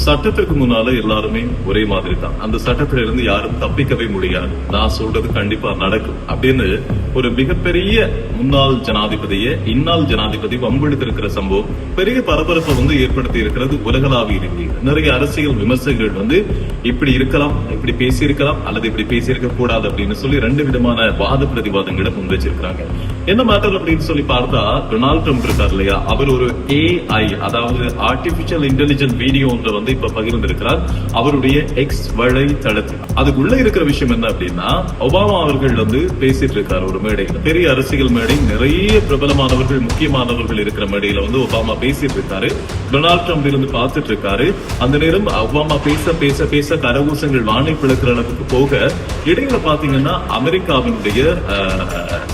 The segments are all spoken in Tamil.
சட்டத்திற்கு முன்னால எல்லாருமே ஒரே மாதிரி தான். அந்த சட்டத்தில இருந்து யாரும் தப்பிக்கவே முடியாது. நான் சொல்றது கண்டிப்பா நடக்கும் அப்படின்னு ஒரு மிகப்பெரிய முன்னாள் ஜனாதிபதியை இந்நாள் ஜனாதிபதி வம்பிழுத்திருக்கிற சம்பவம் பெரிய பரபரப்பை ஏற்படுத்தி இருக்கிறது உலகளாவிய ரீதியில். நிறைய அரசியல் விமர்சகர்கள் இப்படி இருக்கலாம், இப்படி பேசியிருக்கலாம் அல்லது இப்படி பேசியிருக்க கூடாது அப்படின்னு சொல்லி ரெண்டு விதமான வாத பிரதிவாதங்களை முன் வச்சிருக்காங்க. என்ன மேட்டர் அப்படின்னு சொல்லி பார்த்தா, டொனால்ட் ட்ரம்ப் இருக்கார் இல்லையா, அவர் ஒரு AI அதாவது ஆர்டிபிஷியல் இன்டெலிஜென்ட் வீடியோ ஒன்றை இப்ப பகிர்ந்திருக்கிறார் அவருடைய எக்ஸ் வலைத்தளத்தில். அதுக்குள்ள இருக்கிற விஷயம் என்ன அப்படின்னா, ஒபாமா அவர்கள் பேசிட்டு இருக்காரு ஒரு மேடையில், பெரிய அரசியல் மேடை, நிறைய பிரபலமானவர்கள் முக்கியமானவர்கள் இருக்கிற மேடையில ஒபாமா பேசிட்டு இருக்காரு. டொனால்ட் ட்ரம்ப் இருந்து பார்த்துட்டு இருக்காரு. அந்த நேரம் ஒபாமா பேச பேச பேச கரகூசங்கள் வானை பிளக்கிற அளவுக்கு போக, இடையில பாத்தீங்கன்னா அமெரிக்காவினுடைய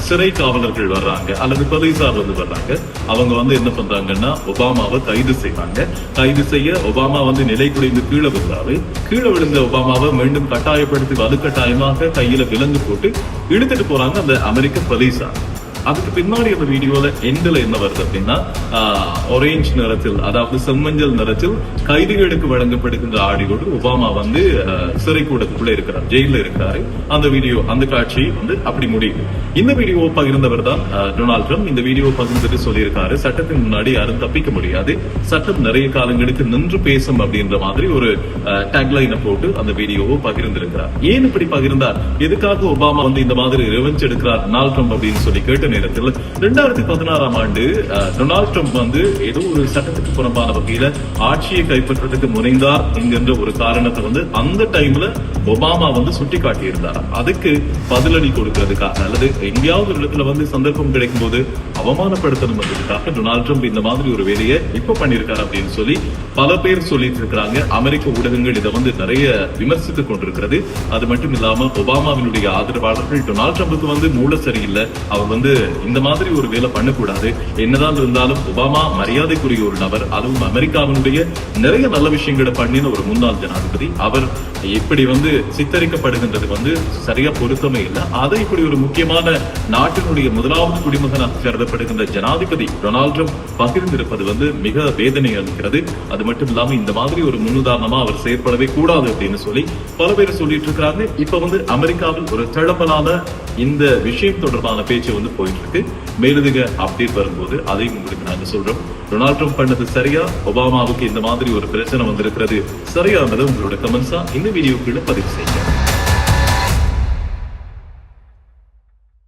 சிறை காவலர்கள் வர்றாங்க அல்லது போலீசார் வர்றாங்க. அவங்க என்ன பண்றாங்கன்னா ஒபாமாவை கைது செய்வாங்க. கைது செய்ய ஒபாமா நிலை குறைந்து கீழே விழுந்தாரு. கீழே விழுந்த ஒபாமாவை மீண்டும் கட்டாயப்படுத்தி வலுக்கட்டாயமாக கையில விலங்கு போட்டு இழுத்துட்டு போறாங்க அந்த அமெரிக்க போலீசார். அதுக்கு பின்னாடி அந்த வீடியோல எண்ட்ல என்ன வருது அப்படின்னா, ஆரஞ்சு நிறத்தில் அதாவது செம்மஞ்சள் நிறத்தில் கைதிகளுக்கு வழங்கப்படுகின்ற ஆடியோடு ஒபாமா சிறைக்கூடத்துக்குள்ள இருக்கிறார், ஜெயில இருக்கிறாரு. அந்த வீடியோ அந்த காட்சி அப்படி முடியுது. இந்த வீடியோவை பகிர்ந்தவர் தான் டொனால்ட் ட்ரம்ப். இந்த வீடியோ பகிர்ந்துட்டு சொல்லியிருக்காரு, சட்டத்தின் முன்னாடி யாரும் தப்பிக்க முடியாது, சட்டம் நிறைய காலங்களுக்கு நின்று பேசும் அப்படின்ற மாதிரி ஒரு டேக்லைனை போட்டு அந்த வீடியோவை பகிர்ந்திருக்கிறார். ஏன் இப்படி பகிர்ந்தார், எதுக்காக ஒபாமா இந்த மாதிரி ரிவெஞ்ச் எடுக்கிறார் டொனால்ட் ட்ரம்ப் அப்படின்னு சொல்லி கேட்ட நேரத்தில் 2016ஆம் ஆண்டு டொனால்ட் ட்ரம்ப் ஏதோ ஒரு சட்டத்துக்கு புறம்பான வகையில ஆட்சியை கைப்பற்றதுக்கு முனைந்தார் என்கின்ற ஒரு காரணத்தை அந்த டைம்ல ஒபாமா சுட்டி காட்டியிருந்தார். அதுக்கு பதிலடி கொடுக்கிறதுக்காக அல்லது எங்கேயாவது ஒரு இடத்துல சந்தர்ப்பம் கிடைக்கும் போது அவமானப்படுத்தணும் என்பதற்காக டொனால்ட் ட்ரம்ப் இந்த மாதிரி ஒரு வேலையை இப்ப பண்ணிருக்காரு அப்படின்னு சொல்லி பல பேர் சொல்லிட்டு இருக்கிறாங்க. அமெரிக்க ஊடகங்கள் இதை நிறைய விமர்சித்துக் கொண்டிருக்கிறது. அது மட்டும் இல்லாம ஒபாமாவினுடைய ஆதரவாளர்கள் டொனால்ட் ட்ரம்புக்கு மூளை சரியில்லை, அவர் இந்த மாதிரி ஒரு வேலை பண்ணக்கூடாது, என்னதான் இருந்தாலும் ஒபாமா மரியாதைக்குரிய ஒரு நபர், அதுவும் அமெரிக்காவினுடைய நிறைய நல்ல விஷயங்களை பண்ணின ஒரு முன்னாள் ஜனாதிபதி, அவர் இப்படி சித்தரிக்கப்படுகின்றது சரியா பொருத்தமே இல்லை. அதை இப்படி ஒரு முக்கியமான நாட்டினுடைய முதலாவது குடிமகனாக கருதப்படுகின்ற ஜனாதிபதி டொனால்ட் ட்ரம்ப் பகிர்ந்திருப்பது மிக வேதனை அளிக்கிறது. அது மட்டும் இல்லாம இந்த மாதிரி ஒரு முன்னுதாரணமா அவர் செயற்படவே கூடாது அப்படின்னு சொல்லி பல பேர் சொல்லிட்டு இருக்காங்க. இப்ப அமெரிக்காவில் ஒரு தளபலான இந்த விஷயம் தொடர்பான பேச்சு போயிட்டு இருக்கு. மேலதிக அப்டேட் வரும்போது அதையும் உங்களுக்கு நாங்க சொல்றோம். டொனால்ட் ட்ரம்ப் பண்ணது சரியா, ஒபாமாவுக்கு இந்த மாதிரி ஒரு பிரச்சனை வந்திருக்கிறது சரியானது உங்களோட கமெண்ட்ஸா இந்த வீடியோக்குள்ள பதிவு செய்யுங்க.